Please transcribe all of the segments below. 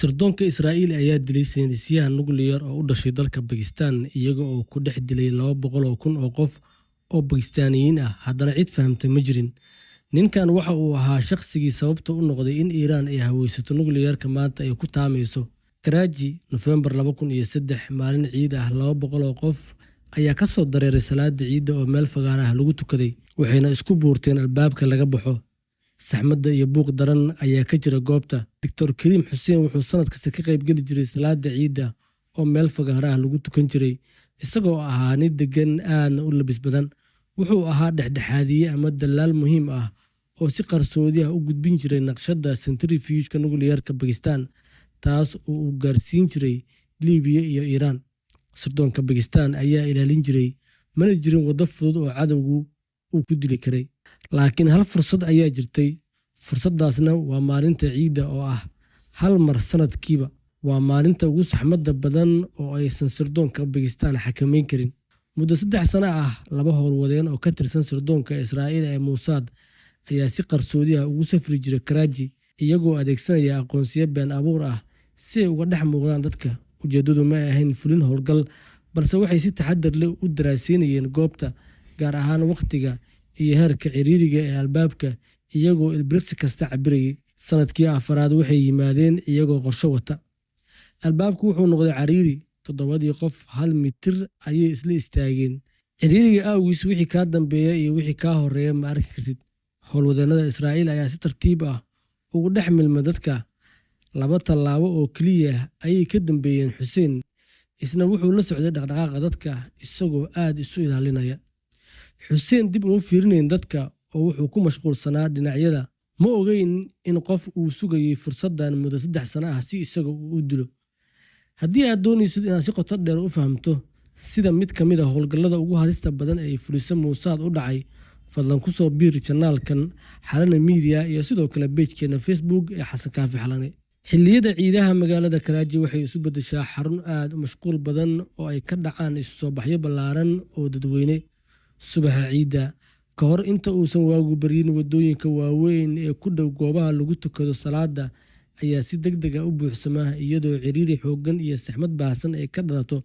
sirdoonka Israa'iil ayaa dilay saynisyahan nukliyeer oo u dhashay dalka Bakistaan iyaga oo ku dhex dilay 200,000 oo qof oo Bakistaaniyiin ah haddana cid fahamtay ma jirin. Ninkan waxa uu ahaa shakhsigii sababta u noqday in Iiraan ay haweysato nukliyeerka maanta ay ku taamayso. Karachi, November 2003, maalin ciid ah 200 oo qof ayaa ka soo dareeray salaada ciidda oo meel fagaar ah lagu tukaday, waxayna isku buurteen albaabka laga baxo. Saxmadda iyo buuq daran ayaa ka jira goobta. Dr. Karim Hussein wuxuu sanad kasta ka qayb geli jiray salaada ciidda oo meel fagaar ah lagu tukan jiray, isagoo ahaa nin degan aadna u labis badan. Wuxuu ahaa dhexdhexaadiye ama dalaal muhiim ah oo si qarsoodi ah u gudbin jiray naqshadda centrifuge-ka nukliyeerka Bakistaan, taas oo uu gaarsiin jiray Liibiya iyo Iiraan. Sirdoonka Bakistaan ayaa ilaalin jiray, mana jirin waddo fudud oo cadowgu uu ku dili karay. Laakiin hal fursad ayaa jirtay. Fursaddaasna waa maalinta ciidda oo ah hal mar sanadkiiba. Waa maalinta ugu saxmadda badan oo aysan sirdoonka Bakistaan xakameyn karin. Muddo 3 sano ah, 2 howlwadeen oo ka tirsan sirdoonka Israa'iil ee Mossad ayaa si qarsoodi ah ugu safri jiray Karachi iyagoo adeegsanaya aqoonsiyo been abuur ah si ay uga dhex muuqdaan dadka. Ujeedadu ma ahayn fulin howlgal, balse waxay si taxaddar leh u daraasaynayeen goobta, gaar ahaan waqtiga iyo heerka ciriiriga ee albaabka, iyagoo ilbiriqsi kasta cabirayay. Sanadkii afaraad waxay yimaadeen iyagoo qorshe wata. Albaabku wuxuu noqday ciriiri, 7 qof 1 mitir ayay isla istaageen. Ciriiriga awgiis wixii ka dambeeya iyo wixii ka horeeya ma arki kartid. Howlwadeennada Israa'iil ayaa si tartiib ah ugu dhex milmay dadka. 2 tallaabo oo keliya ayay ka dambeeyeen Hussein, isna wuxuu la socday dhaqdhaqaaqa dadka isagoo aad isu ilaalinaya. Hussein dib uma fiirinayn dadka oo wuxuu ku mashquulsanaa dhinacyada. Ma ogeyn in qof uu sugayay fursaddan muddo 3 sano ah si isaga u dilo. Haddii aad doonaysid inaad si qoto dheer u fahamto sida mid ka mid ah howlgallada ugu halista badan ee fulisa Mossad u dhacay, fadlan ku soo biir channelkan Xalane Media iyo sidoo kale page-keena Facebook ee Xasan Kaafi Xalane. Xilliyada ciidaha magaalada Karachi waxay isu beddeshaa xarun aad u mashquul badan oo ay ka dhacaan isu soo baxyo ballaaran oo dadweyne. Subaxa ciidda, ka hor inta uusan waagu baryin, waddooyinka waaweyn ee ku dhow goobaha lagu tukado salaada ayaa si degdeg ah u buuxsama, iyadoo ciriiri xooggan iyo saxmad baahsan ay ka dhalato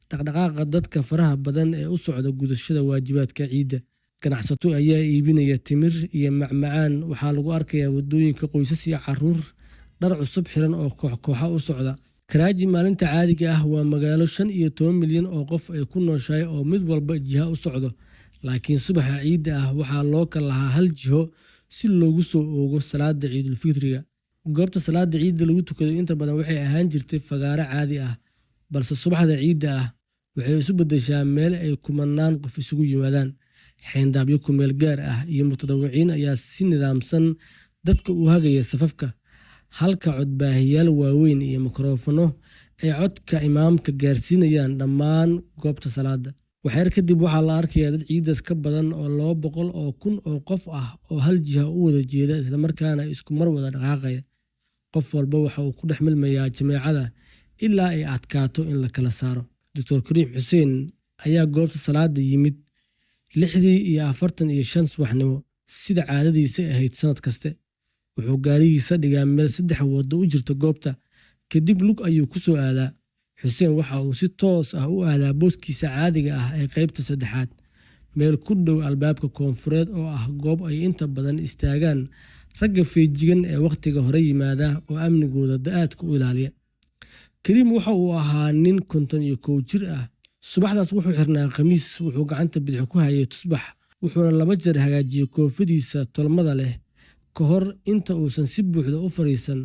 dhaqdhaqaaqa dadka faraha badan ee u socda gudashada waajibaadka ciidda. Ganacsato ayaa iibinaya timir iyo macmacaan. Waxaa lagu arkayaa waddooyinka qoysas iyo carruur dhar cusub xiran oo koox-kooxa u socda. Karachi maalinta caadiga ah waa magaalo 15 milyan oo qof ay ku nooshahay oo mid walba jiha u socdo. Laakiin subaxa ciidda ah waxaa loo kala lahaa hal jiho si loogu soo oogo salaada Ciidul Fitriga. Goobta salaada ciidda lagu tukado inta badan waxay ahaan jirtay fagaare caadi ah, balse subaxda ciidda ah waxay isu beddeshaa meel ay kumanaan qof isugu yimaadaan. Xeyndaabyo ku meel gaar ah iyo mutadawwiciin ayaa si nidaamsan dadka u hagaya safafka, halka codbaahiyaal waaweyn iyo mikrafoonno ay codka imaamka gaarsiinayaan dhammaan goobta salaada. Waxyar kadib waxaa la arkayaa dad ciidaas ka badan oo 200,000 oo qof ah oo hal jiha u wada jeeda isla markaana isku mar wada dhaqaaqaya. Qof walba waxa uu ku dhex milmayaa jameecada ilaa ay adkaato in la kala saaro. Dr. Karim Hussein ayaa goobta salaada yimid 6:45 subaxnimo, sida caadadiisa ahayd sanad kaste. Wuxuu gaarigiisa dhigaa meel 3 waddo u jirta goobta, kadib lug ayuu ku soo aadaa. Hussein waxa uu si toos ah u aadaa booskiisa caadiga ah ee qaybta 3aad, meel ku dhow albaabka koonfureed oo ah goob ay inta badan istaagaan ragga feejigan ee waqtiga hore yimaada oo amnigooda aadka u ilaaliya. Karim waxa uu ahaa nin 51 jir ah. Subaxdaas wuxuu xirnaa khamiis, wuxuu gacanta bidix ku hayay tusbax, wuxuuna 2 jeer hagaajiyay koofadiisa tolmada leh. Ka hor inta uusan si buuxda u fariisan,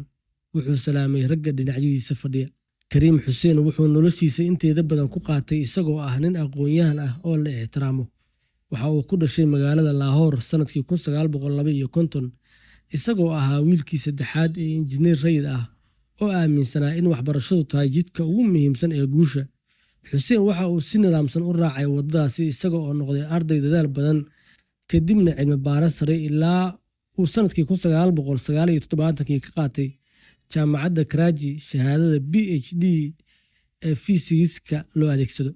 wuxuu salaamay ragga dhinacyadiisa fadhiya. Karim Hussein wuxuu noloshiisa inteeda badan ku qaatay isagoo ah nin aqoon-yahan ah oo la ixtiraamo. Waxa uu ku dhashay magaalada Lahore sanadkii 1952, isagoo ahaa wiilkii 3aad ee injineer rayid ah oo aaminsanaa in waxbarashadu tahay jidka ugu muhiimsan ee guusha. Hussein waxa uu si nidaamsan u raacay waddadaasi isaga oo noqday arday dadaal badan, kadibna cilmi baaris sare ilaa uu sanadkii 1979 ka qaatay jaamacadda Karachi shahaadada PhD ee fiisigiska loo adeegsado.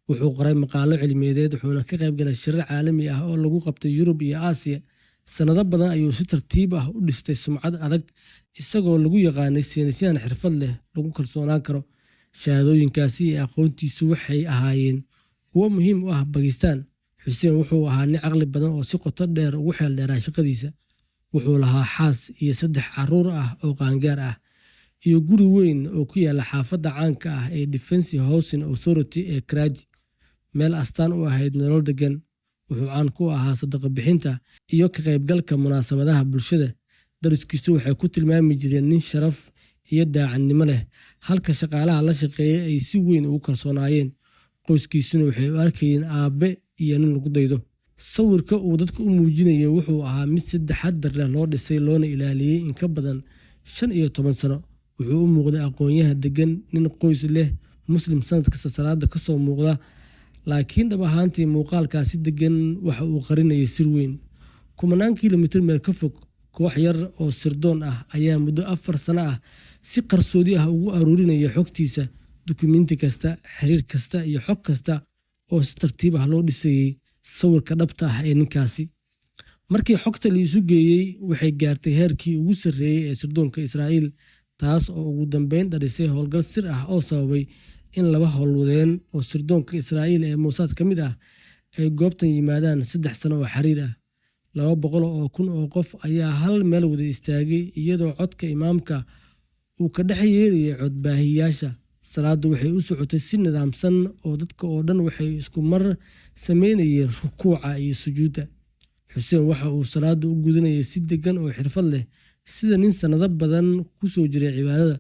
Wuxuu qoray maqaallo cilmiyeed, wuxuuna ka qayb galay shirar caalami ah oo lagu qabtay Yurub iyo Aasiya, Sanado badan ayuu si tartiib ah u dhistay sumcad adag, isagoo lagu yaqaanay saynisyahan xirfad leh, lagu kalsoonaan karo. Shahaadooyinkaasi iyo aqoontiisu waxay ahaayeen kuwo muhiim u ah Bakistaan. Xuseen wuxuu ahaa nin caqli badan oo si qoto dheer ugu xeel dheeraa shaqadiisa. Wuxuu lahaa xaas iyo 3 carruur ah oo qaangaar ah, iyo guri weyn oo ku yaalla xaafadda caanka ah ee Defence Housing Authority ee Karachi, meel astaan u ahayd nolol deggan. Wuxuu caan ku ahaa sadaqa bixinta iyo ka qaybgalka munaasabadaha bulshada. Dariskiisu waxay ku tilmaami jireen nin sharaf iyo daacadnimo leh, halka shaqaalaha la shaqeeya ay si weyn ugu kalsoonaayeen. Qoyskiisuna waxay u arkayeen aabe iyo nin lagu daydo. Sawirka uu dadka u muujinayay wuxuu ahaa mid si taxaddar leh loo dhisay loona ilaaliyay in ka badan 15 sano. Wuxuu u muuqday aqoonyahan deggan, nin qoys leh, Muslim sanad kasta salaada ka soo muuqda, laakiin dhab ahaantii muuqaalkaasi deggan waxa uu qarinayay sir weyn. Kumanaan kiiloomitir meel ka fog, koox yar oo sirdoon ah ayaa muddo 4 sano ah si qarsoodi ah ugu ururinaya xogtiisa, dukumiinti kasta, xiriir kasta iyo xog kasta oo si tartiib ah loo dhisayay sawirka dhabta ah ee ninkaasi. Markii xogta la isu geeyey, waxay gaartay heerkii ugu sarreeyay ee sirdoonka Israa'iil, taas oo ugu dambeyn dhalisay howlgal sir ah oo sababay in 2 howlwadeen oo sirdoonka Israa'iil ee Mossad ka mid ah ay goobtan yimaadaan 3 sano oo xiriir ah. 200,000 oo qof ayaa hal meel wada istaagay, iyadoo codka imaamka uu ka dhex yeerayay codbaahiyeyaasha. Salaadu waxay u socotay si nidaamsan oo dadka oo dhan waxay isku mar sameynayeen rukuuca iyo sujuudda. Xuseen waxa uu salaada u gudanayay si deggan oo xirfad leh, sida nin sanado badan ku soo jiray cibaadada.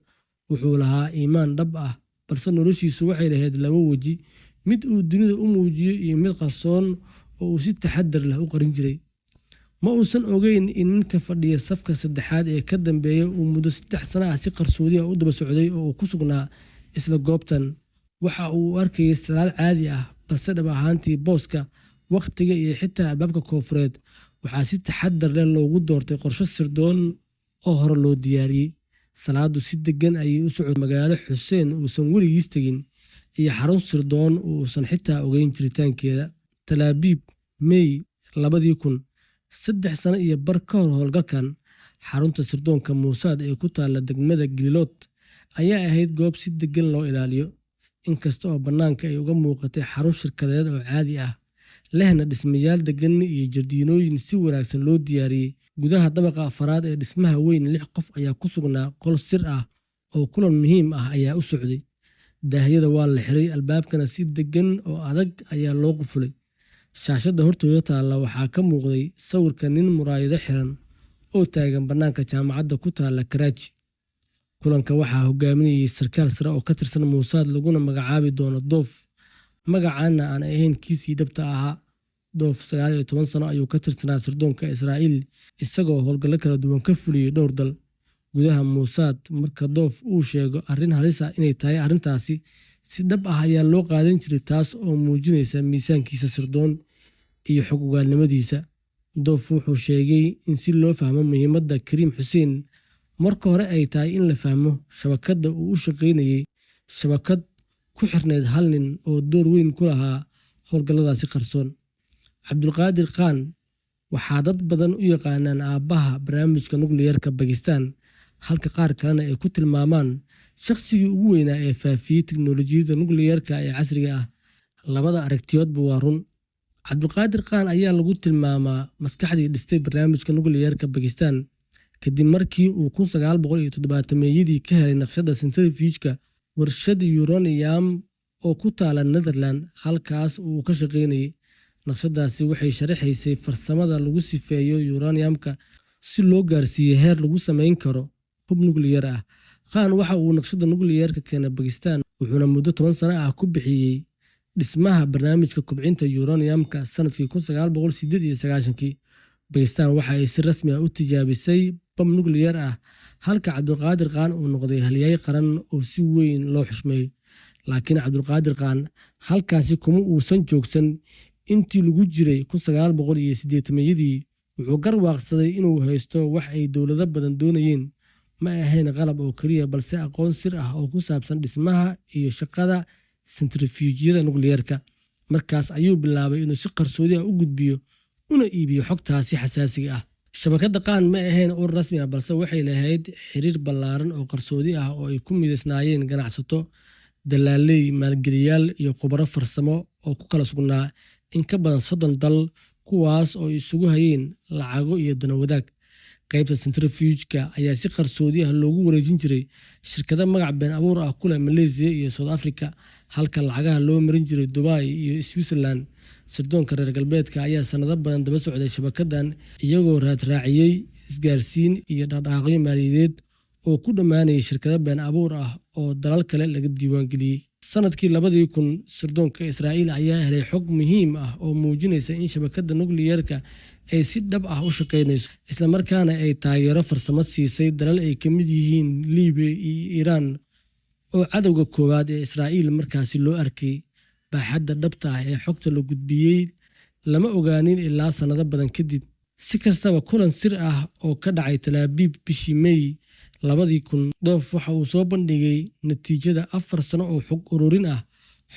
Wuxuu lahaa iimaan dhab ah, balse noloshiisu waxay lahayd 2 weji, mid uu dunida u muujiyo iyo mid qarsoon oo uu si taxaddar leh u qarin jiray. Ma uusan ogeyn in ninka fadhiya safka saddexaad ee ka dambeeya uu muddo 3 sano ah si qarsoodi ah u daba socday oo uu ku sugnaa isla goobtan. Waxa uu u arkayay salaad caadi ah, balse dhab ahaantii booska, waqtiga iyo xitaa albaabka koonfureed waxaa si taxaddar leh loogu doortay qorshe sirdoon oo hore loo diyaariyey. Salaadu si deggan ayay u socotay magaalo Xuseen uusan weligiis tegin, iyo xarun sirdoon oo uusan xitaa ogeyn jiritaankeeda. Tel Aviv, May 2000, 3 sano iyo bar ka hor howlgalkan, xarunta sirdoonka Mossad ee ku taalla degmada Gililot ayaa ahayd goob si deggan loo ilaaliyo. Inkasta oo bannaanka ay uga muuqatay xarun shirkadeed oo caadi ah, lehna dhismayaal deggan iyo jardiinooyin si wanaagsan loo diyaariyey, gudaha dabaqa 4aad ee dhismaha weyn 6 qof ayaa ku sugnaa qol sir ah oo kulan muhiim ah ayaa u socday. Daahyada waa la xiray, albaabkana si deggan oo adag ayaa loo qufulay. Shaashadda hortooda taalla waxaa ka muuqday sawirka nin muraayado xiran oo taagan bannaanka jaamacadda ku taalla Karachi. Kulanka waxaa hogaaminayay sarkaal sare oo ka tirsan Mossad laguna magacaabi doono Doof, magacaana aan ahayn kiisii dhabta ahaa. Doof 19 sano ayuu ka tirsanaa sirdoonka Israa'iil, isagoo howlgallo kala duwan ka fuliyey dhowr dal. Gudaha Mossad, marka Doof uu sheego arrin halis ah inay tahay arrintaasi, si dhab ah ayaa loo qaadan jiray, taas oo muujinaysa miisaankiisa sirdoon iyo xog ogaalnimadiisa. Doof wuxuu sheegay in si loo fahmo muhiimadda Karim Xuseen, marka hore ay tahay in la fahmo shabakadda uu u shaqaynayay, shabakad ku xirnayd hal nin oo door weyn ku lahaa howlgalladaasi qarsoon. Cabdulqaadir Khan waxaa dad badan u yaqaanaan aabbaha barnaamijka nukliyeerka Bakistaan, halka qaar kalena ay ku tilmaamaan shaqsigii ugu weynaa ee faafiyey tiknoolajiyadda nukliyeerka ee casriga ah. Labada aragtiyoodba waa run. Cabdulqaadir Khan ayaa lagu tilmaamaa maskaxdii dhistay barnaamijka nukliyeerka Bakistaan, kadib markii uu 1970-meeyadii ka helay naqshadda centrifuge-ka warshad uranium oo ku taalla Netherland, halkaas uu ka shaqaynayay. Naqshaddaasi waxay sharaxaysay farsamada lagu sifeeyo uranium-ka si loo gaarsiiyo heer lagu samayn karo hub nukliyeer ah. Khan waxa uu naqshadda nukliyeerka keenay Bakistaan, wuxuuna muddo 10 sano ah ku bixiyey dhismaha barnaamijka kobcinta uranium-ka. Sanadkii 1998, Bakistaan waxa ay si rasmi ah u tijaabisay bam nukliyeer ah, halka Cabdulqaadir Khan uu noqday halyeey qaran oo si weyn loo xushmeeyo. Laakiin Cabdulqaadir Khan halkaasi kuma uusan joogsan. Intii lagu jiray 1980-meeyadii, wuxuu garwaaqsaday inuu haysto wax ay dowlado badan doonayeen. Ma ahayn qalab oo keliya, balse aqoon sir ah oo ku saabsan dhismaha iyo shaqada centrifuge-yada nukliyeerka. Markaas ayuu bilaabay inuu si qarsoodi ah u gudbiyo una iibiyo xogtaasi xasaasiga ah. shabakadda qaan ma ahayn ur rasmi ah balse waxay lahayd xiriir ballaaran oo qarsoodi ah oo ay ku mideysnaayeen ganacsato, dalaaley, maalgeliyaal iyo khubaro farsamo oo ku kala sugnaa in ka badan 30 dal, kuwaas oo isugu hayeen lacago iyo dano wadaag. qaybta centrifuge-ka ayaa si qarsoodi ah loogu wareejin jiray shirkado magac been abuur ah ku leh Malaysia iyo South Africa, halka lacagaha loo marin jiray Dubai iyo Switzerland. Sirdoonka reer galbeedka ayaa sanado badan daba socday shabakadan, iyagoo raaciyay isgaarsiin iyo dhaqdhaqaaqyo maaliyadeed oo ku dhammaanayay shirkado been abuur ah oo dalal kale laga diiwaangeliyey. sanadkii 2000, sirdoonka Israa'iil ayaa helay xog muhiim ah oo muujinaysa in shabakadda nukliyeerka ay si dhab ah u shaqeynayso, isla markaana ay taageero farsamo siisay dalal ay ka mid yihiin Liibiya iyo Iiraan oo cadowga koowaad ee Israa'iil markaasi loo arkay. baaxadda dhabta ah ee xogta la gudbiyey lama ogaanin ilaa sanado badan kadib. si kastaba, kulan sir ah oo ka dhacay Tel Aviv bishii May 2000, Doof waxa uu soo bandhigay natiijada 4 sano oo xog ururin ah,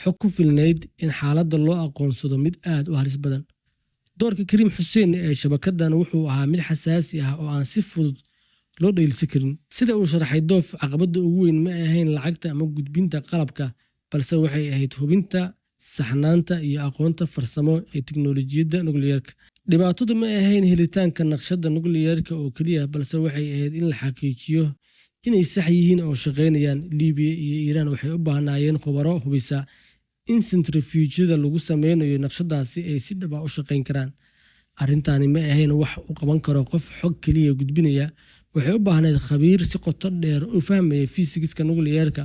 xog ku filnayd in xaaladda loo aqoonsado mid aad u halis badan. doorka Karim Hussein ee shabakadan wuxuu ahaa mid xasaasi ah oo aan si fudud loo dheelsan karin. sida uu sharaxay Doof, caqabadda ugu weyn ma ahayn lacagta ama gudbinta qalabka, balse waxay ahayd hubinta saxnaanta iyo aqoonta farsamo ee tiknoolajiyadda nukliyeerka. dhibaatadu ma ahayn helitaanka naqshadda nukliyeerka oo keliya, balse waxay ahayd in la xaqiijiyo inay sax yihiin oo shaqeynayaan. Liibiya iyo Iiraan waxay u baahnaayeen khubaro hubisa in centrifuge-yada lagu sameynayo naqshadaasi ay si dhab ah u shaqeyn karaan. arrintani ma ahayn wax uu qaban karo qof xog keliya gudbinaya, waxay u baahnayd khabiir si qoto dheer u fahmaya fiisigiska nukliyeerka,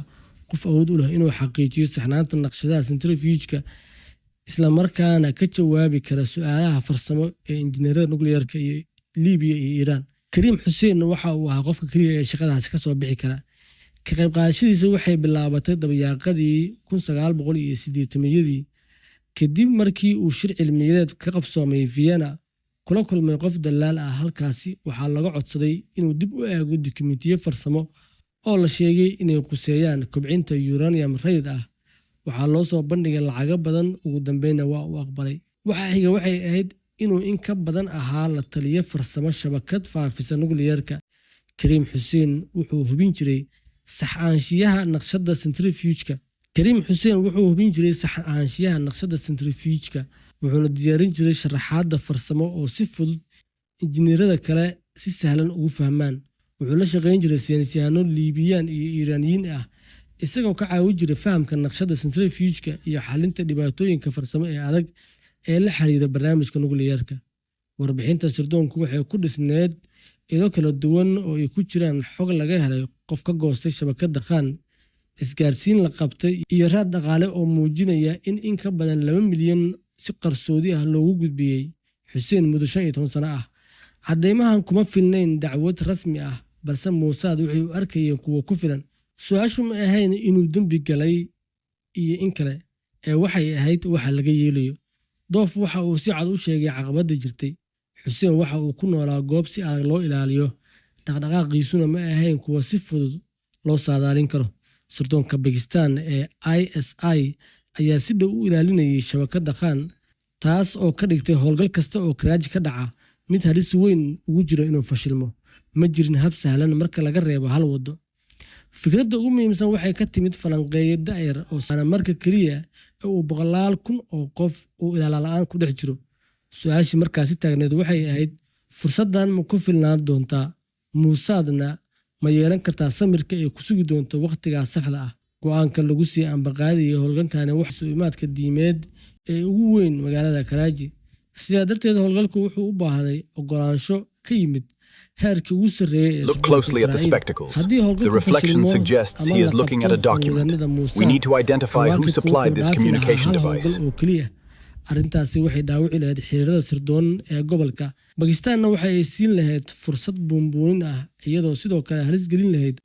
qof awood u leh inuu xaqiijiyo saxnaanta naqshadaha centrifuge-ka, isla markaana ka jawaabi kara su'aalaha farsamo ee injineerada nukliyeerka iyo Liibiya iyo Iiraan. Karim Hussein waxa uu ahaa qofka kaliya ee shaqadaasi ka soo bixi kara. ka qayb qaadashadiisa waxay bilaabatay dabayaaqadii 1980-yadii, kadib markii uu shir cilmiyeed ka qabsoomay Vienna, kula kulmay qof dalaal ah. halkaasi waxaa laga codsaday inuu dib u eego dukumiintiyo farsamo oo la sheegay inay quseeyaan kobcinta uranium rayid ah. waxaa loo soo bandhigay lacago badan, ugu dambeynna waa uu aqbalay. waxa xiga waxay ahayd inuu in ka badan ahaa la taliye farsamo shabakad faafisa nukliyeerka. Karim Hussein wuxuu hubin jiray sax ahaanshiyaha naqshadda centrifuge-ka. wuxuuna diyaarin jiray sharaxaadda farsamo oo si fudud injineerada kale si sahlan ugu fahmaan. wuxuu la shaqeyn jiray saynisyahano Liibiyaan iyo Iiraaniyiin ah, isagoo ka caawin jiray fahamka naqshadda centrifuge-ka iyo xalinta dhibaatooyinka farsamo ee adag ee la xiriira barnaamijka nukliyeerka. warbixinta sirdoonku waxay ku dhisneyd ilo kala duwan oo ay ku jiraan xog laga helay qof ka goostay shabakadda qaan, isgaarsiin la qabtay, iyo raad dhaqaale oo muujinaya in ka badan 2 milyan si qarsoodi ah loogu gudbiyey Hussein muddo 15 sano ah. caddeymahan kuma filnayn dacwad rasmi ah, balse Mossad waxay u arkayeen kuwo ku filan. su-aashu ma ahayn inuu dembi galay iyo in kale, ee waxay ahayd waxa laga yeelayo. Doof waxa uu si cad u sheegay caqabadda jirtay. Hussein waxa uu ku noolaa goob si adag loo ilaaliyo, dhaqdhaqaaqiisuna ma ahayn kuwo si fudud loo saadaalin karo. sirdoonka Bakistan ee ISI ayaa si dhow u ilaalinayay shabakadda qaan, taas oo ka dhigtay howlgal kasta oo Karachi ka dhaca mid halis weyn ugu jiro inuu fashilmo. ma jirin hab sahlan marka laga reebo hal wado. fikradda ugu muhiimsan waxay ka timid falanqeeye da'yar oo sana marka keliya uu 100,000 oo qof uu ilaala la'aan ku dhex jiro. su-aashii markaasi taagneed waxay ahayd, fursaddan ma ku filnaan doontaa? Mossadna ma yeelan kartaa samirka ay ku sugi doonto waqtigaa saxda ah? go'aanka lagu sii ambaqaadiyay howlgalkani wax su'umaadka diimeed ee ugu weyn magaalada Karachi. sidaa darteed, howlgalku wuxuu u baahday ogolaansho ka yimid heerkii ugu sarreeyay ee Look closely at the spectacles. The reflection suggests he is looking at a document. We need to identify who supplied this communication device. arrintaasi waxay dhaawici lahayd xiriirada sirdoon ee gobolka. Bakistaanna waxa ay siin lahayd fursad buunbuunin ah, iyadoo sidoo kale halis gelin lahayd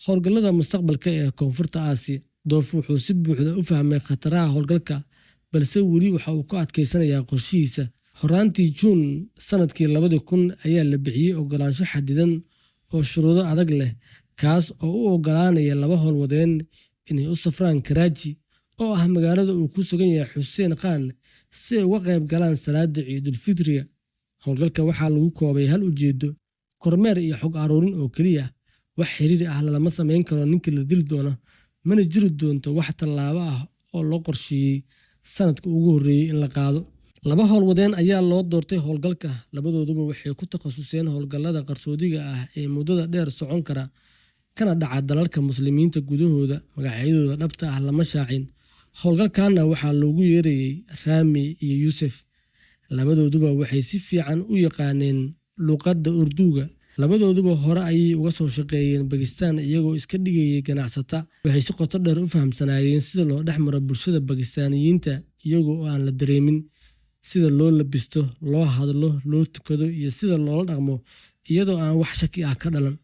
howlgallada mustaqbalka ee koonfurta Aasiya. Doof wuxuu si buuxda u fahmay khataraha howlgalka, balse weli waxa uu ku adkeysanayaa qorshihiisa. horaantii Juun sanadkii 2000 ayaa la bixiyey ogolaansho xadidan oo shuruudo adag leh, kaas oo u ogolaanaya 2 howlwadeen inay u safraan Karachi oo ah magaalada uu ku sugan yahay Hussein Khan si ay uga qayb galaan salaada Ciidul Fitriga. howlgalka waxaa lagu koobay hal ujeedo kormeer iyo xog aruurin oo keliya wax xiriir ah lama samayn karo ninkii la dili doono mana jiri doonto wax tallaabo ah oo loo qorsheeyey sanadka ugu horreeyey in la qaado 2 howlwadeen ayaa loo doortay howlgalka labadooduba waxay ku takhasuseen howlgallada qarsoodiga ah ee muddada dheer socon kara kana dhaca dalalka muslimiinta gudahooda magacyadooda dhabta ah lama shaacin howlgalkaana waxaa loogu yeerayay Rami iyo Yusuf labadooduba waxay si fiican u yaqaaneen luqadda Urduga labadooduba hore ayay uga soo shaqeeyeen Pakistan iyagoo iska dhigayay ganacsata waxay si qoto dheer u fahamsanaayeen sida loo dhexmaro bulshada Pakistaaniyiinta iyagoo aan la dareemin sida loo labisto loo hadlo loo tukado iyo sida loola dhaqmo iyadoo aan wax shaki ah ka dhalan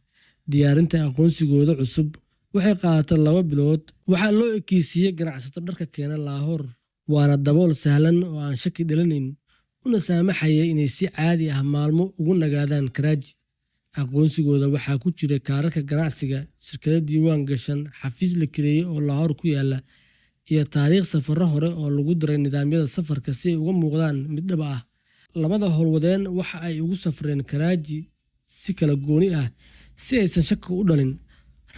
diyaarinta aqoonsigooda cusub waxay qaadatay 2 bilood waxaa loo ekeysiyay ganacsato dharka keena Lahore waana dabool sahlan oo aan shaki dhalanayn una saamaxaya inay si caadi ah maalmo ugu nagaadaan Karachi aqoonsigooda waxaa ku jira kaararka ganacsiga shirkado diiwaan gashan xafiis la kireeyay oo Lahore ku yaala iyo taariikh safarro hore oo lagu daray nidaamyada safarka si ay uga muuqdaan mid dhab ah labada howlwadeen waxa ay ugu safreen Karachi si kala gooni ah si aysan shaki u dhalin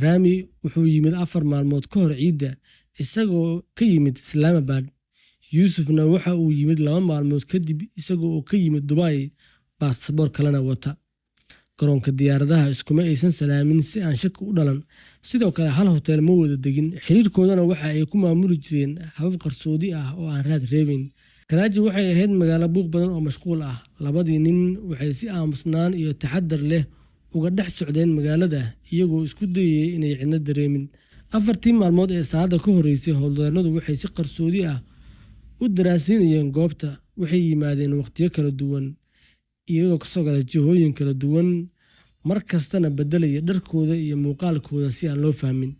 Rami wuxuu yimid 4 maalmood ka hor ciida isagoo ka yimid Islamabad Yusufna waxa uu yimid 2 maalmood kadib isagoo ka yimid Dubai baasaboor kalena wata garoonka diyaaradaha iskuma aysan salaamin si aan shaki u dhalan sidoo kale hal hotel ma wada degin xiriirkoodana waxa ay ku maamuli jireen habab qarsoodi ah oo aan raad reebin Karachi waxay ahayd magaalo buuq badan oo mashquul ah labadii nin waxay si aamusnaan iyo taxaddar leh uga dhex socdeen magaalada iyagoo isku dayay inay cidna dareemin 4 maalmood ee saacada ka horeysay howlwadeennadu waxay si qarsoodi ah u daraasinayeen goobta waxay yimaadeen waqtiyo kala duwan iyagoo ka soo galay jihooyin kala duwan mar kastana bedelaya dharkooda iyo muuqaalkooda si aan loo fahmin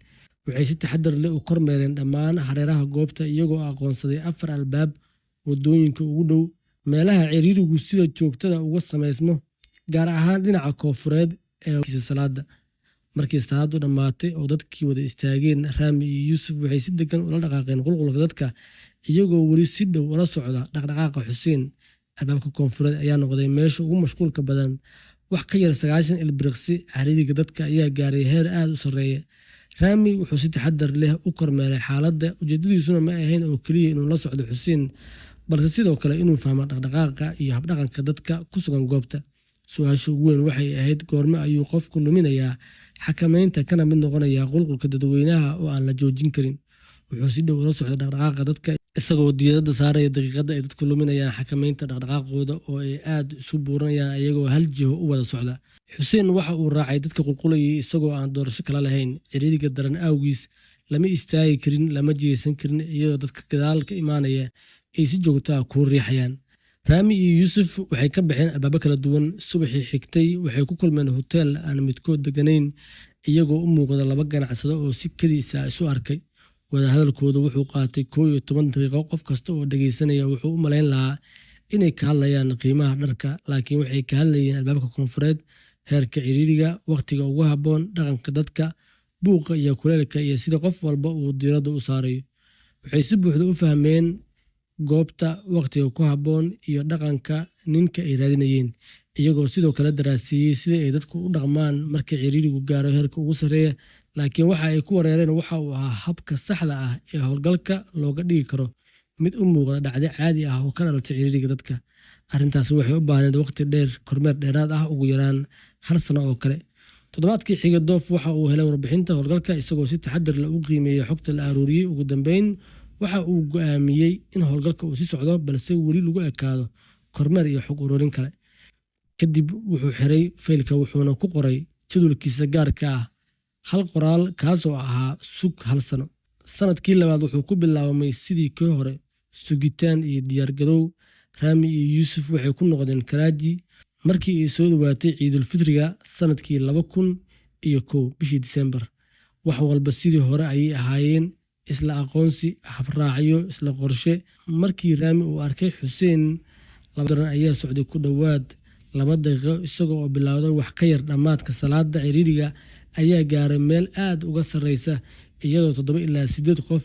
waxay si taxaddar leh u kormeereen dhammaan hareeraha goobta iyagoo aqoonsaday 4 albaab wadooyinka ugu dhow meelaha ciriirigu sida joogtada uga sameysmo gaar ahaan dhinaca koonfureed ee salaada markii salaadu dhamaatay oo dadkii wada istaageen Rami iyo Yusuf waxay si degan ula dhaqaaqeen qulqulka dadka iyagoo wali si dhow ula socda dhaqdhaqaaqa Xuseen albaabka koonfureed ayaa noqday meesha ugu mashquulka badan wax ka yar 90 ilbiriqsi ciriiriga dadka ayaa gaaray heer aad u sareeya Rami wuxuu si taxaddar leh u kormeeray xaaladda ujeedadiisuna ma ahayn oo kaliya inuu la socdo Xuseen balse sidoo kale inuu fahmo dhaqdhaqaaqa iyo habdhaqanka dadka ku sugan goobta su'aasha ugu weyn waxay ahayd goorma ayuu qofku luminayaa xakamaynta kana mid noqonayaa qulqulka dadweynaha oo aan la joojin karin wuxuu si dhow ula socday dhaqdhaqaaqa dadka isagoo diiradda saaraya daqiiqada ay dadku luminayaan xakamaynta dhaqdhaqaaqooda oo ay aad isu buuranayaan iyagoo hal jiho u wada socda Xuseen waxa uu raacay dadka qulqulayay isagoo aan doorasho kala lahayn ciriiriga daran awgiis lama istaagi karin lama jeesan karin iyadoo dadka gadaal ka imaanaya ay si joogto ah ku riixayaan Rami iyo Yusuf waxay ka baxeen albaabo kala duwan subaxii xigtay waxay ku kulmeen hotel aan midkood deganayn iyagoo u muuqda 2 ganacsado oo si kaliis ah isu arkay wada hadalkooda wuxuu qaatay 11 daqiiqo qof kasta oo dhageysanaya wuxuu u maleyn lahaa inay ka hadlayaan qiimaha dharka laakiin waxay ka hadlayeen albaabka koonfureed heerka ciriiriga waqtiga ugu habboon dhaqanka dadka buuqa iyo kuleelka iyo sida qof walba uu diiradda u saarayo waxay si buuxda u fahmeen goobta waqtiga ku habboon iyo dhaqanka ninka ay raadinayeen iyagoo sidoo kale daraasiyey sida ay dadku u dhaqmaan marka ciriirigu gaaro heerka ugu sarreeya laakiin waxa ay ku wareereen waxa uu ahaa habka saxda ah ee howlgalka looga dhigi karo mid u muuqda dhacdo caadi ah oo ka dhalatay ciriiriga dadka arrintaasi waxay u baahneed waqti dheer kormeer dheeraad ah ugu yaraan 1 sano oo kale toddobaadkii xiga Doof waxa uu helay warbixinta howlgalka isagoo si taxaddar leh u qiimeeyay xogta la aruuriyay ugu dambeyn waxa uu go'aamiyey in howlgalka uu si socdo balse weli lagu ekaado kormeer iyo xog ururin kale kadib wuxuu xiray faylka wuxuuna ku qoray jadwalkiisa gaarka ah hal qoraal kaasoo ahaa sug 1 sano sanadkii labaad wuxuu ku bilaabmay sidii kii hore sugitaan iyo diyaargarow Rami iyo Yusuf waxay ku noqdeen Karachi markii ay soo dhawaatay Ciidul Fitriga sanadkii 2001 bishii December wax walba sidii hore ayay ahaayeen isla aqoonsi habraacyo isla qorshe markii Rami uu arkay Xuseen labadan ayaa socday ku dhawaad 2 daqiiqo isagoo oo bilaawday wax ka yar dhamaadka salaada ciriiriga ayaa gaaray meel aad uga sareysa iyadoo 7 ilaa 8 qof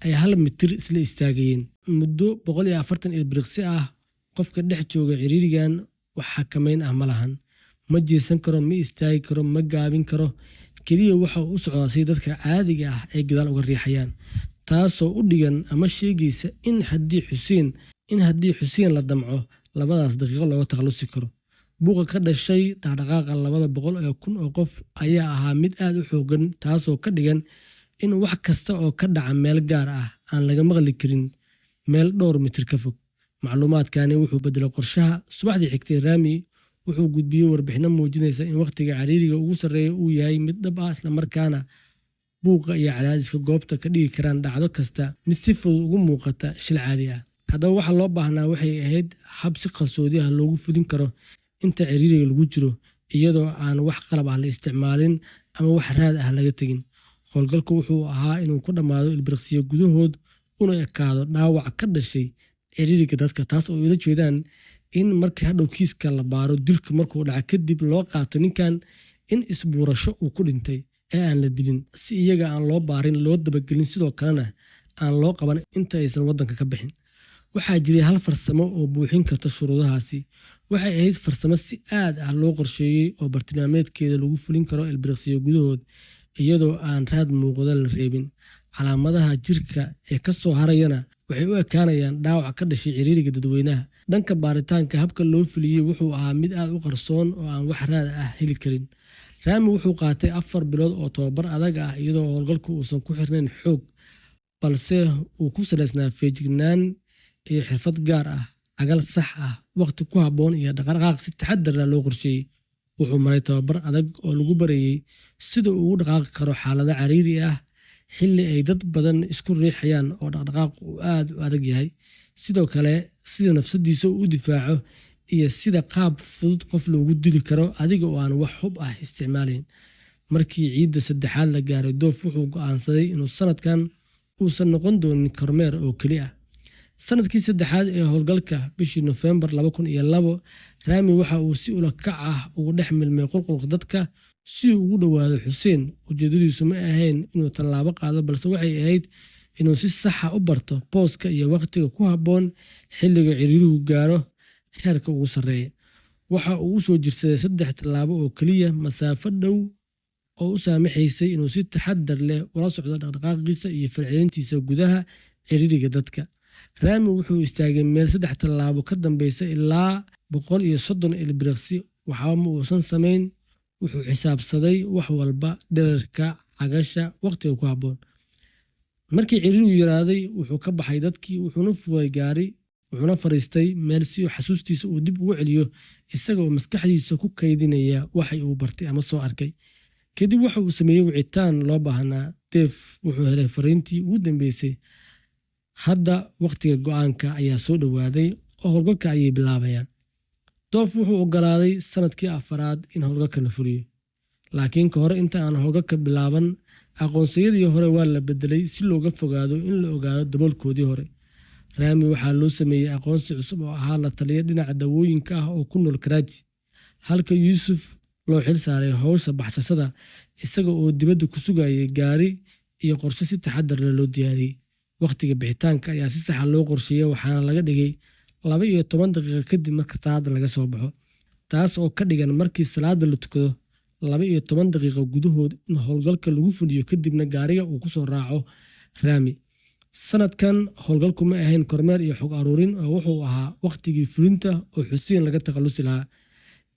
ay 1 mitir isla istaagayeen muddo 140 ilbiriqsi ah qofka dhex jooga ciriirigan wax xakamayn ah ma lahan. Ma jeesan karo, ma istaagi karo, ma gaabin karo. Keliya waxa uu u socdaa si dadka caadiga ah ay gadaal uga riixayaan. Taasoo u dhigan ama sheegaysa in haddii Xuseen la damco labadaas daqiiqo looga takhalusi karo. Buuqa ka dhashay dhaqdhaqaaqa 200,000 oo qof ayaa ahaa mid aad u xooggan, taasoo ka dhigan in wax kasta oo ka dhaca meel gaar ah aan laga maqli karin meel dhowr mitir ka fog. Macluumaadkani wuxuu bedelay qorshaha. Subaxdii xigtay, Rami wuxuu gudbiyey warbixino muujinaysa in waqtiga ciriiriga ugu sarreeya uu yahay mid dhab ah, isla markaana buuqa iyo cadaadiska goobta ka dhigi karaan dhacdo kasta mid si fudud ugu muuqata shil caadi ah. Haddaba waxa loo baahnaa waxay ahayd hab si qarsoodi ah loogu fudin karo inta ciriiriga lagu jiro, iyadoo aan wax qalab ah la isticmaalin ama wax raad ah laga tegin. Howlgalku wuxuu ahaa inuu ku dhammaado ilbiriqsiyo gudahood, una ekaado dhaawac ka dhashay ciriiriga dadka, taas oo ula jeedaan in markii hadhow kiiska la baaro dilka markuu dhaca kadib loo qaato ninkan in isbuurasho uu ku dhintay ee aan la dilin, si iyaga aan loo baarin, loo dabagelin, sidoo kalena aan loo qaban inta aysan waddanka ka bixin. Waxaa jiray hal farsamo oo buuxin karta shuruudahaasi. Waxay ahayd farsamo si aad ah loo qorsheeyey oo bartilmaameedkeeda lagu fulin karo ilbiriqsiyo gudahood, iyadoo aan raad muuqda la reebin. Calaamadaha jirka ee ka soo harayana waxay u ekaanayaan dhaawac ka dhashay ciriiriga dadweynaha. Dhanka baaritaanka, habka loo fuliyey wuxuu ahaa mid aad u qarsoon oo aan wax raad ah heli karin. Rami wuxuu qaatay 4 bilood oo tababar adag ah, iyadoo howlgalku uusan ku xirnayn xoog, balse uu ku salaysnaa feejignaan iyo xirfad gaar ah, agal sax ah, waqti ku habboon iyo dhaqdhaqaaq si taxaddar leh loo qorsheeyey. Wuxuu maray tababar adag oo lagu barayay sida uu ugu dhaqaaqi karo xaalado ciriiri ah xilli ay dad badan isku riixayaan oo dhaqdhaqaaqu uu aad u adag yahay. Sidoo kale, sida nafsadiisa uu u difaaco iyo sida qaab fudud qof loogu dili karo adiga oo aan wax hub ah isticmaalayn. Markii ciidda saddexaad la gaaray, Doof wuxuu go'aansaday inuu sanadkan uusan noqon doonin kormeer oo keli ah. Sanadkii saddexaad ee howlgalka, bishii Noofembar 2002, Rami waxa uu si ula kac ah ugu dhex milmay qulqulka dadka si uu ugu dhowaado Xuseen. Ujeedadiisu ma ahayn inuu tallaabo qaado, balse waxay ahayd inuu si sax ah u barto booska iyo waqtiga ku habboon xilliga ciriirigu gaaro heerka ugu sarreeya. Waxa uu u soo jirsaday 3 tallaabo oo keliya, masaafo dhow oo u saamaxaysay inuu si taxaddar leh ula socdo dhaqdhaqaaqiisa iyo falcelintiisa gudaha ciriiriga dadka. Rami wuxuu istaagay meel 3 tallaabo ka dambeysa ilaa 130 ilbiriqsi. Waxba ma uusan samayn. Wuxuu xisaabsaday wax walba: dhererka, cagasha, waqtiga ku habboon. Markii ciriirigu yaraaday, wuxuu ka baxay dadkii, wuxuuna fuulay gaari, wuxuuna fariistay meel si xasuustiisa uu dib ugu celiyo, isaga oo maskaxdiisa ku kaydinaya waxay uu bartay ama soo arkay. Kadib waxa uu sameeyey wicitaan loo baahnaa. Dave wuxuu helay fariintii ugu dambeysay. Hadda waqtiga go'aanka ayaa soo dhowaaday oo howlgalka ayay bilaabayaan. Doof wuxuu ogolaaday sanadkii 4aad in howlgalka la fuliyo. Laakiin ka hor inta aan howlgalka bilaaban, aqoonsiyadii hore waa la bedelay si looga fogaado in la ogaado daboolkoodii hore. Rami waxaa loo sameeyey aqoonsi cusub oo ahaa la taliya dhinaca dawooyinka ah oo ku nool Karachi, halka Yuusuf loo xil saaray howsha baxsashada, isaga oo dibadda ku sugayay gaari iyo qorshe si taxaddar leh loo diyaariyey. Waqtiga bixitaanka ayaa si sax ah loo qorsheeyey, waxaana laga dhigay 12 daqiiqo kadib marka salaada laga soo baxo, taas oo ka dhigan markii salaada la tukado 12 daqiiqo gudahood in howlgalka lagu fuliyo, kadibna gaariga uu ku soo raaco Rami. Sanadkan howlgalku ma ahayn kormeer iyo xog aruurin, oo wuxuu ahaa waqtigii fulinta oo Xuseen laga takhalusi lahaa.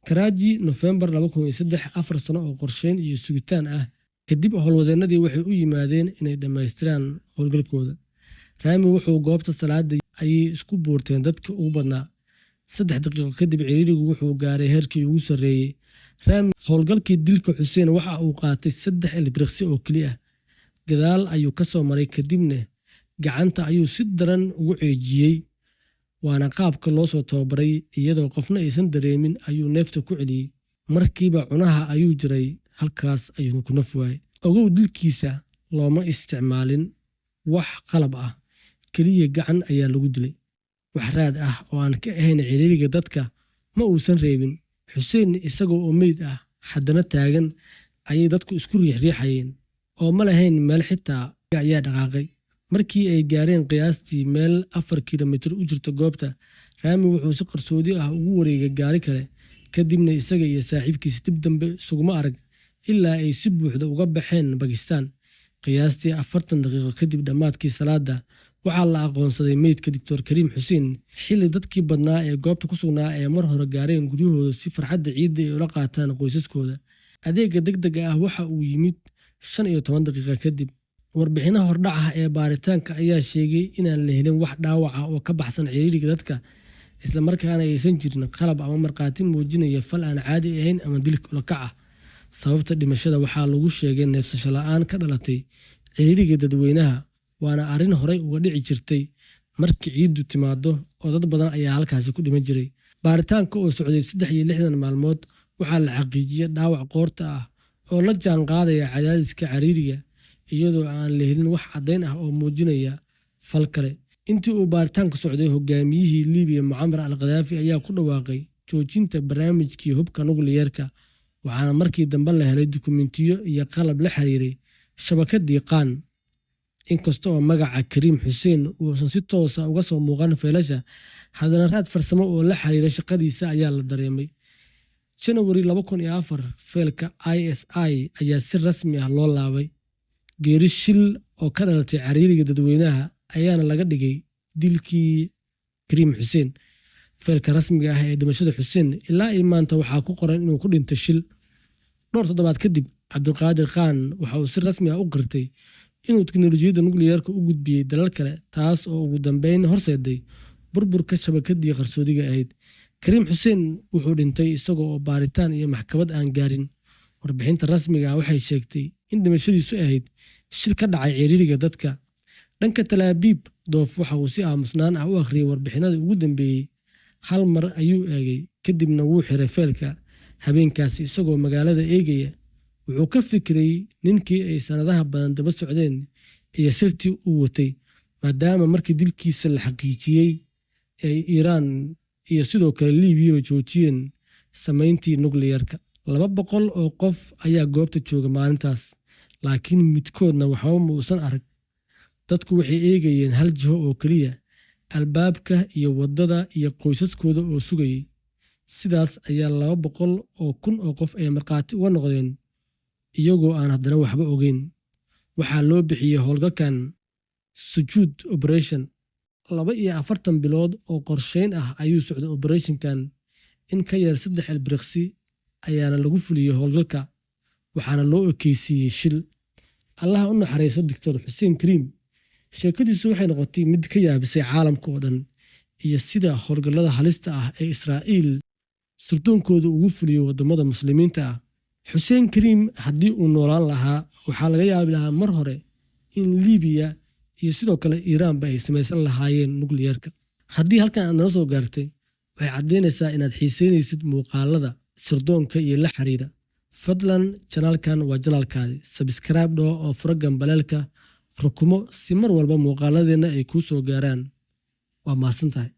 Karachi, Noofembar 2003, 4 sano oo qorsheyn iyo sugitaan ah kadib, howlwadeennadii waxay u yimaadeen inay dhammaystiraan howlgalkooda. Rami wuxuu goobta salaada ayay isku buurteen dadka ugu badnaa. 3 daqiiqo kadib, ciriirigu wuxuu gaaray heerkii ugu sarreeyey. Rami howlgalkii dilka Xuseen waxa uu qaatay 3 ilbiriqsi oo keliya. Gadaal ayuu ka soo maray, kadibna gacanta ayuu si daran ugu ceejiyey. Waana qaabka loo soo tababaray, iyadoo qofna aysan dareemin ayuu neefta ku celiyey. Markiiba cunaha ayuu jiray, halkaas ayuu ku naf waayay. Ogow, dilkiisa looma isticmaalin wax qalab ah, keliya gacan ayaa lagu dilay. Wax raad ah oo aan ka ahayn ciriiriga dadka ma uusan reebin. Xuseen isagoo oo meyd ah haddana taagan ayay dadku isku riixayeen, oo ma lahayn meel xitaa ayaa dhaqaaqay. markii ay gaareen qiyaastii meel 4 kiilomitir u jirta goobta, Rami wuxuu si qarsoodi ah ugu wareegay gaari kale, kadibna isaga iyo saaxiibkiisa dib dambe isuguma arag ilaa ay si buuxda uga baxeen Bakistaan. qiyaastii 40 daqiiqo kadib dhammaadkii salaada, waxaa la aqoonsaday meydka Dr. Kariim Xuseen, xilli dadkii badnaa ee goobta ku sugnaa ay mar hore gaareen guryahooda si farxadda ciidda ay ula qaataan qoysaskooda. Adeegga degdega ah waxa uu yimid 15 daqiiqo kadib. Warbixinaha hordhaca ee baaritaanka ayaa sheegay inaan la helin wax dhaawac ah oo ka baxsan ciriiriga dadka, isla markaana aysan jirin qalab ama markhaati muujinaya fal aan caadi ahayn ama dil ula kac ah. Sababta dhimashada waxaa lagu sheegay neefsasho la'aan ka dhalatay ciriiriga dadweynaha, waana arrin horey uga dhici jirtay markii ciidu timaado oo dad badan ayaa halkaasi ku dhiman jiray. Baaritaanka oo socday 63 maalmood, waxaa la xaqiijiyay dhaawac qoorta ah oo la jaan qaadaya cadaadiska ciriiriga, iyadoo aan la helin wax caddayn ah oo muujinaya fal kale. Intii uu baaritaanku socday, hogaamiyihii Liibiya Muammar al-Gaddafi ayaa ku dhawaaqay joojinta barnaamijkii hubka nukliyeerka, waxaana markii dambe la helay dukumiintiyo iyo qalab la xiriiray shabakadii Qaan. Inkasta oo magaca Kariim Xuseen uusan si toos ah uga soo muuqan faylasha, haddana raad farsamo oo la xiriira shaqadiisa ayaa la dareemay. Janawari 2004, faylka ISI ayaa si rasmi ah loo laabay. Geeri shil oo ka dhalatay ciriiriga dadweynaha ayaana laga dhigay dilkii Kariim Xuseen. faylka rasmiga ah ee dhimashada Xuseen ilaa maanta waxaa ku qoran inuu ku dhintay shil. dhowr toddobaad kadib, Cabdulqaadir Khan waxa uu si rasmi ah u qirtay inuu teknolojiyadda nukliyeerka u gudbiyey dalal kale, taas oo ugu dambeyn horseeday burburka shabakadii qarsoodiga ahayd. Kariim Xuseen wuxuu dhintay isagoo oo baaritaan iyo maxkamad aan gaarin. Warbixinta rasmiga ah waxay sheegtay in dhimashadiisu ahayd shil ka dhacay ciriiriga dadka. Dhanka Tel Aviv, Doof waxa uu si aamusnaan ah u akhriyay warbixinadii ugu dambeeyey. Hal mar ayuu eegay, kadibna wuu xiray faylka. Habeenkaasi isagoo magaalada eegaya, wuxuu ka fikiray ninkii ay sanadaha badan daba socdeen iyo sirtii uu watay, maadaama markii dilkiisa la xaqiijiyey ay Iiraan iyo sidoo kale Liibiya joojiyeen samayntii nukliyeerka. 200 oo qof ayaa goobta jooga maalintaas, laakiin midkoodna waxba ma uusan arag. Dadku waxay eegayeen hal jiho oo keliya, albaabka iyo waddada iyo qoysaskooda oo sugayay. Sidaas ayaa 200 oo kun oo qof ay markhaati uga noqdeen, iyagoo aan haddana waxba ogeyn. Waxaa loo bixiyey howlgalkan Sujuud Operation. 42 bilood oo qorsheyn ah ayuu socday operationkan. In ka yar 3 ilbiriqsi ayaana lagu fuliyey howlgalka, waxaana loo ekeysiiyey shil. Allah u naxariisto Dr. Xuseen Kariim. Sheekadiisu waxay noqotay mid ka yaabisay caalamka oo dhan, iyo sida howlgallada halista ah ee Israa'iil sirtoonkooda ugu fuliyey wadamada muslimiinta ah. Xuseen Kariim haddii uu noolaan lahaa, waxaa laga yaabi lahaa mar hore in Liibiya iyo sidoo kale Iiraanba ay samaysan lahaayeen nukliyeerka. Haddii halkan aad nala soo gaartay, waxay caddeynaysaa inaad xiiseynaysid muuqaalada sirdoonka iyo la xiriira. Fadlan janaalkan waa janaalkaadi, subscribe dhoo oo furo gambaleelka rukumo si mar walba muuqaaladeena ay kuu soo gaaraan. Waa mahadsantahay.